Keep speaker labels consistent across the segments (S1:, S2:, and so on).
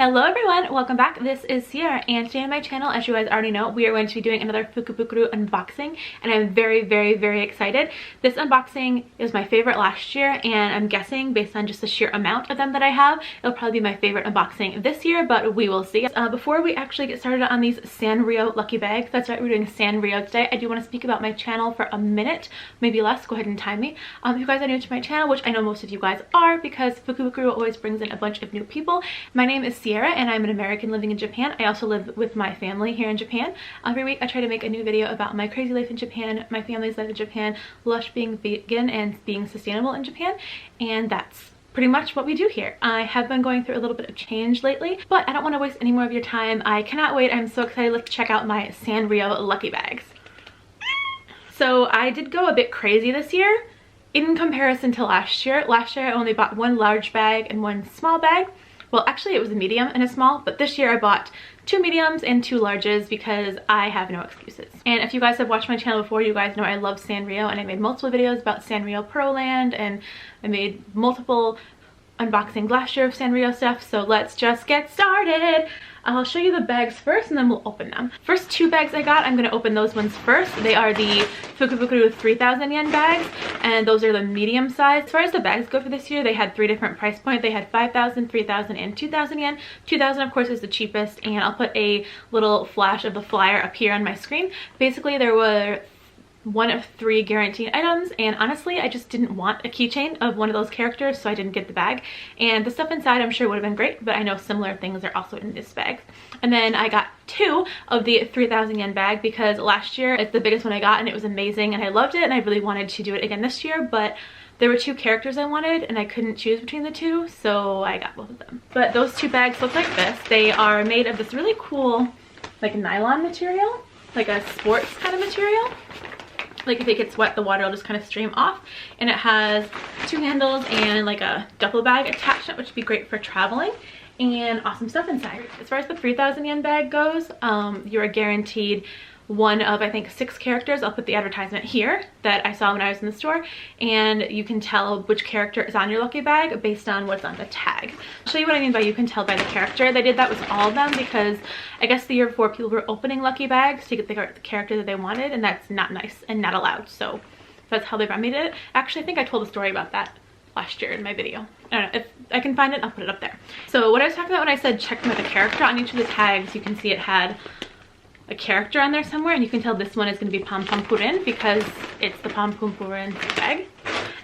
S1: Hello everyone, welcome back. This is Sierra, and today on my channel, as you guys already know, we are going to be doing another Fukubukuro unboxing, and I'm very excited. This unboxing is my favorite last year, and I'm guessing based on just the sheer amount of them that I have, it'll probably be my favorite unboxing this year, but we will see. Before we actually get started on these SANRIO Lucky Bags, that's right, we're doing SANRIO today, I do want to speak about my channel for a minute, maybe less. Go ahead and time me. If you guys are new to my channel, which I know most of you guys are, because Fukubukuro always brings in a bunch of new people. My name is Sierra, and I'm an American living in Japan. I also live with my family here in Japan. Every week I try to make a new video about my crazy life in Japan, my family's life in Japan, Lush being vegan and being sustainable in Japan, and that's pretty much what we do here. I have been going through a little bit of change lately, but I don't want to waste any more of your time. I cannot wait. I'm so excited. Let's check out my SANRIO Lucky Bags. So I did go a bit crazy this year in comparison to last year. Last year I only bought one large bag and one small bag. Well, actually it was a medium and a small, but this year I bought 2 mediums and 2 larges because I have no excuses. And if you guys have watched my channel before, you guys know I love Sanrio, and I made multiple videos about Sanrio Proland, and I made multiple unboxings last year of Sanrio stuff, so let's just get started. I'll show you the bags first and then we'll open them. First 2 bags I got, I'm going to open those ones first. They are the Fukubukuro 3,000 yen bags, and those are the medium size. As far as the bags go for this year, they had 3 different price points. They had 5,000, 3,000, and 2,000 yen. 2,000 of course is the cheapest, and I'll put a little flash of the flyer up here on my screen. Basically there were 1 of 3 guaranteed items, and honestly I just didn't want a keychain of one of those characters, so I didn't get the bag. And the stuff inside I'm sure would have been great, but I know similar things are also in this bag. And then I got 2 of the 3,000 yen bag because last year it's the biggest one I got and it was amazing and I loved it, and I really wanted to do it again this year, but there were 2 characters I wanted and I couldn't choose between the 2, so I got both of them. But those 2 bags look like this. They are made of this really cool like nylon material, like a sports kind of material. Like if it gets wet, the water will just kind of stream off, and it has 2 handles and like a duffel bag attachment, which would be great for traveling, and awesome stuff inside. As far as the 3,000 yen bag goes, you are guaranteed 1 of I think 6 characters. I'll put the advertisement here that I saw when I was in the store, and you can tell which character is on your lucky bag based on what's on the tag. I'll show you what I mean by you can tell by the character. They did that with all of them because I guess the year before people were opening lucky bags to get the character that they wanted, and that's not nice and not allowed, so that's how they remedied it. Actually, I think I told a story about that last year in my video. I don't know, if I can find it, I'll put it up there. So what I was talking about when I said check them with the character, on each of the tags you can see it had a character on there somewhere, and you can tell this one is going to be Pompompurin because it's the Pompompurin bag.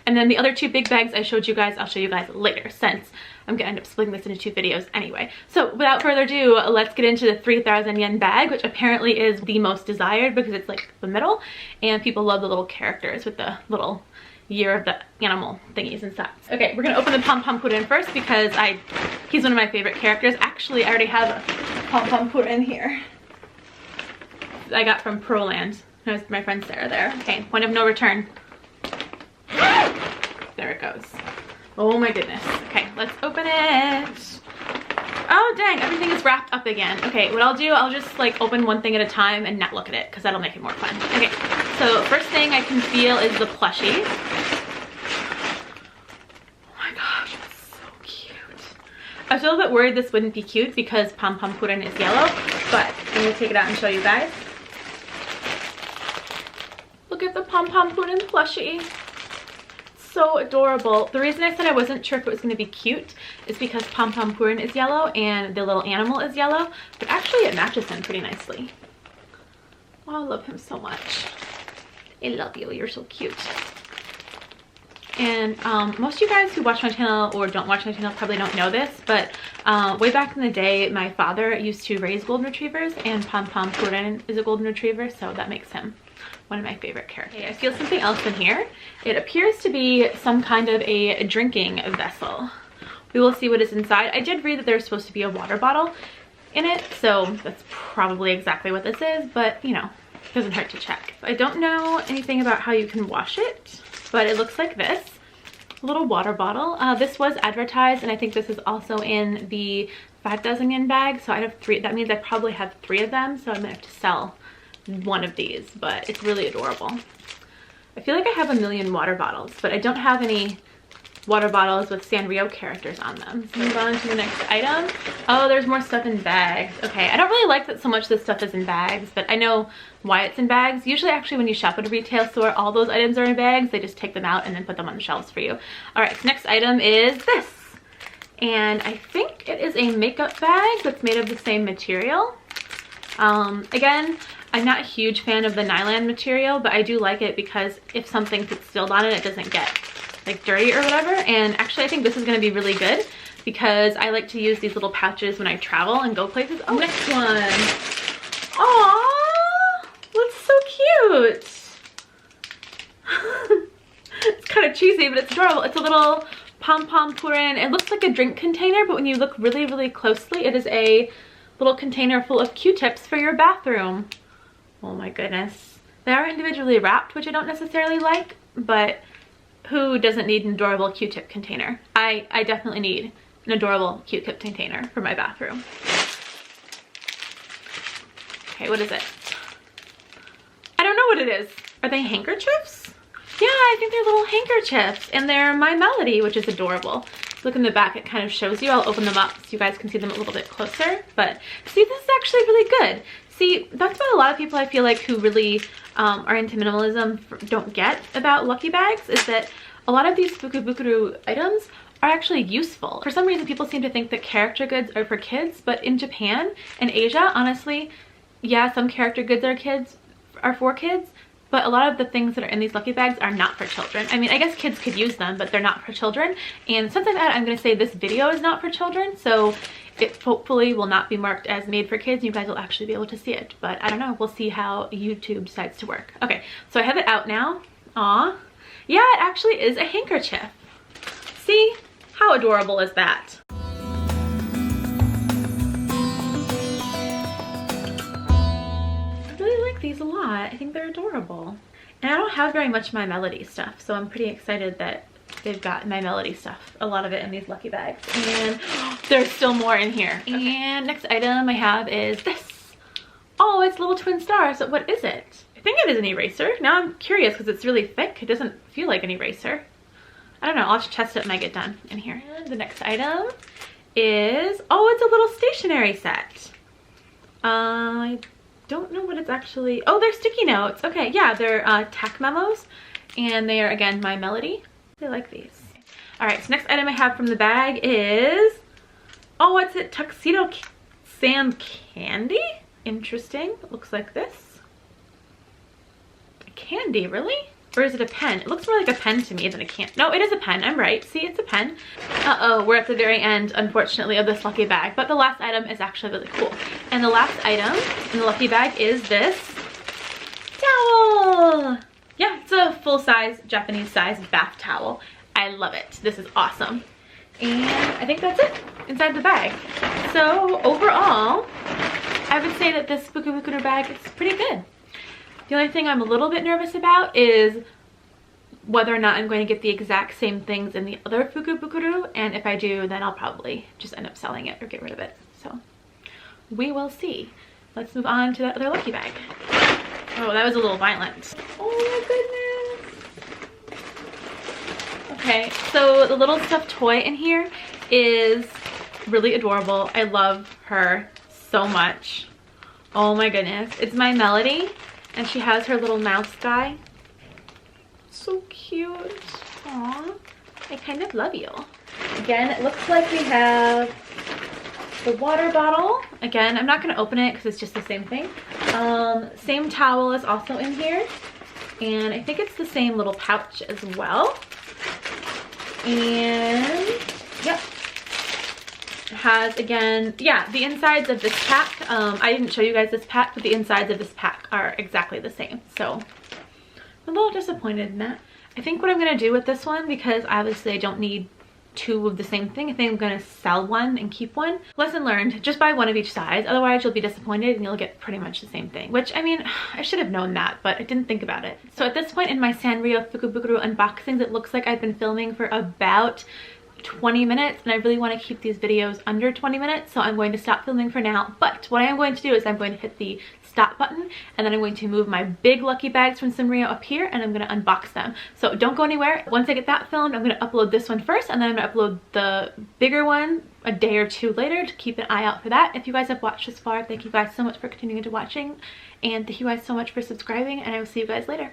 S1: And then the other 2 big bags I showed you guys, I'll show you guys later, since I'm gonna end up splitting this into 2 videos anyway. So without further ado, let's get into the 3,000 yen bag, which apparently is the most desired because it's like the middle, and people love the little characters with the little year of the animal thingies and stuff. Okay, we're gonna open the Pompompurin first because he's one of my favorite characters. Actually, I already have a Pompompurin here. I got from Proland. There's my friend Sarah there. Okay, point of no return. There it goes. Oh my goodness. Okay, let's open it. Oh dang, everything is wrapped up again. Okay, what I'll do, I'll just like open one thing at a time and not look at it because that'll make it more fun. Okay, so first thing I can feel is the plushie. Oh my gosh, it's so cute. I was a little bit worried this wouldn't be cute because Pompompurin is yellow, but I'm gonna take it out and show you guys. Look at the Pompompurin plushie. So adorable. The reason I said I wasn't sure if it was going to be cute is because Pompompurin is yellow and the little animal is yellow, but actually it matches him pretty nicely. Oh, I love him so much. I love you. You're so cute. And most of you guys who watch my channel or don't watch my channel probably don't know this, but way back in the day, my father used to raise golden retrievers, and Pompompurin is a golden retriever, so that makes him one of my favorite characters. Okay, I feel something else in here. It appears to be some kind of a drinking vessel. We will see what is inside. I did read that there's supposed to be a water bottle in it, so that's probably exactly what this is, but you know, it doesn't hurt to check. I don't know anything about how you can wash it, but it looks like this. A little water bottle. This was advertised, and I think this is also in the 5,000 yen bag, so I have 3. That means I probably have 3 of them, so I'm gonna have to sell 1 of these, but it's really adorable. I feel like I have a million water bottles, but I don't have any water bottles with Sanrio characters on them. Let's move on to the next item. Oh, there's more stuff in bags. Okay, I don't really like that so much this stuff is in bags, but I know why it's in bags. Usually actually when you shop at a retail store, all those items are in bags. They just take them out and then put them on the shelves for you. All right, so next item is this. And I think it is a makeup bag that's made of the same material. Again, I'm not a huge fan of the nylon material, but I do like it because if something gets spilled on it, it doesn't get like dirty or whatever. And actually I think this is going to be really good because I like to use these little pouches when I travel and go places. Oh, next one. Aww, that's so cute. It's kind of cheesy, but it's adorable. It's a little Pompompurin. It looks like a drink container, but when you look really, really closely, it is a little container full of Q-tips for your bathroom. Oh my goodness. They are individually wrapped, which I don't necessarily like, but who doesn't need an adorable Q-tip container? I definitely need an adorable Q-tip container for my bathroom. Okay, what is it? I don't know what it is. Are they handkerchiefs? Yeah, I think they're little handkerchiefs, and they're My Melody, which is adorable. Look in the back, it kind of shows you. I'll open them up so you guys can see them a little bit closer. But see, this is actually really good. See, that's what a lot of people I feel like who really are into minimalism don't get about Lucky Bags, is that a lot of these Fukubukuro items are actually useful. For some reason, people seem to think that character goods are for kids, but in Japan and Asia, honestly, yeah, some character goods are for kids, but a lot of the things that are in these Lucky Bags are not for children. I mean, I guess kids could use them, but they're not for children. And since I'm gonna say this video is not for children, so it hopefully will not be marked as made for kids. You guys will actually be able to see it, but I don't know. We'll see how YouTube decides to work. Okay, so I have it out now. Aw. Yeah, it actually is a handkerchief. See? How adorable is that? These a lot. I think they're adorable. And I don't have very much My Melody stuff, so I'm pretty excited that they've got My Melody stuff, a lot of it in these Lucky Bags. And there's still more in here. And next item I have is this. Oh, it's little twin stars. So what is it? I think it is an eraser. Now I'm curious because it's really thick. It doesn't feel like an eraser. I don't know. I'll have to test it when I get done in here. And the next item is, oh, it's a little stationery set. I don't know what it's actually. Oh, they're sticky notes. Okay, yeah, they're tack memos, and they are again My Melody. I like these. All right, so next item I have from the bag is, oh, what's it? Tuxedo Sam candy. Interesting. It looks like this. A candy, really? Or is it a pen? It looks more like a pen to me than a can. No, it is a pen. I'm right. See, it's a pen. Uh-oh, we're at the very end, unfortunately, of this Lucky Bag. But the last item is actually really cool. And the last item in the Lucky Bag is this towel. Yeah, it's a full-size, Japanese-size bath towel. I love it. This is awesome. And I think that's it inside the bag. So overall, I would say that this Fukubukuro bag is pretty good. The only thing I'm a little bit nervous about is whether or not I'm going to get the exact same things in the other Fukubukuro, and if I do, then I'll probably just end up selling it or get rid of it. So we will see. Let's move on to that other Lucky Bag. Oh, that was a little violent. Oh my goodness. Okay, so the little stuffed toy in here is really adorable. I love her so much. Oh my goodness. It's My Melody. And she has her little mouse guy. So cute. Aww. I kind of love you. Again, it looks like we have the water bottle. Again, I'm not going to open it because it's just the same thing. Same towel is also in here. And I think it's the same little pouch as well. And, yep. It has, again, yeah, the insides of this pack. I didn't show you guys this pack, but the insides of this pack are exactly the same. So I'm a little disappointed in that. I think what I'm going to do with this one, because obviously I don't need two of the same thing, I think I'm going to sell one and keep one. Lesson learned, just buy one of each size. Otherwise you'll be disappointed and you'll get pretty much the same thing. Which, I mean, I should have known that, but I didn't think about it. So at this point in my Sanrio Fukubukuro unboxings, it looks like I've been filming for about 20 minutes, and I really want to keep these videos under 20 minutes, so I'm going to stop filming for now. But what I am going to do is I'm going to hit the stop button, and then I'm going to move my big lucky bags from SANRIO up here, and I'm going to unbox them. So don't go anywhere. Once I get that filmed, I'm going to upload this one first, and then I'm going to upload the bigger one a day or two later to keep an eye out for that. If you guys have watched this far, thank you guys so much for continuing to watching, and thank you guys so much for subscribing, and I will see you guys later.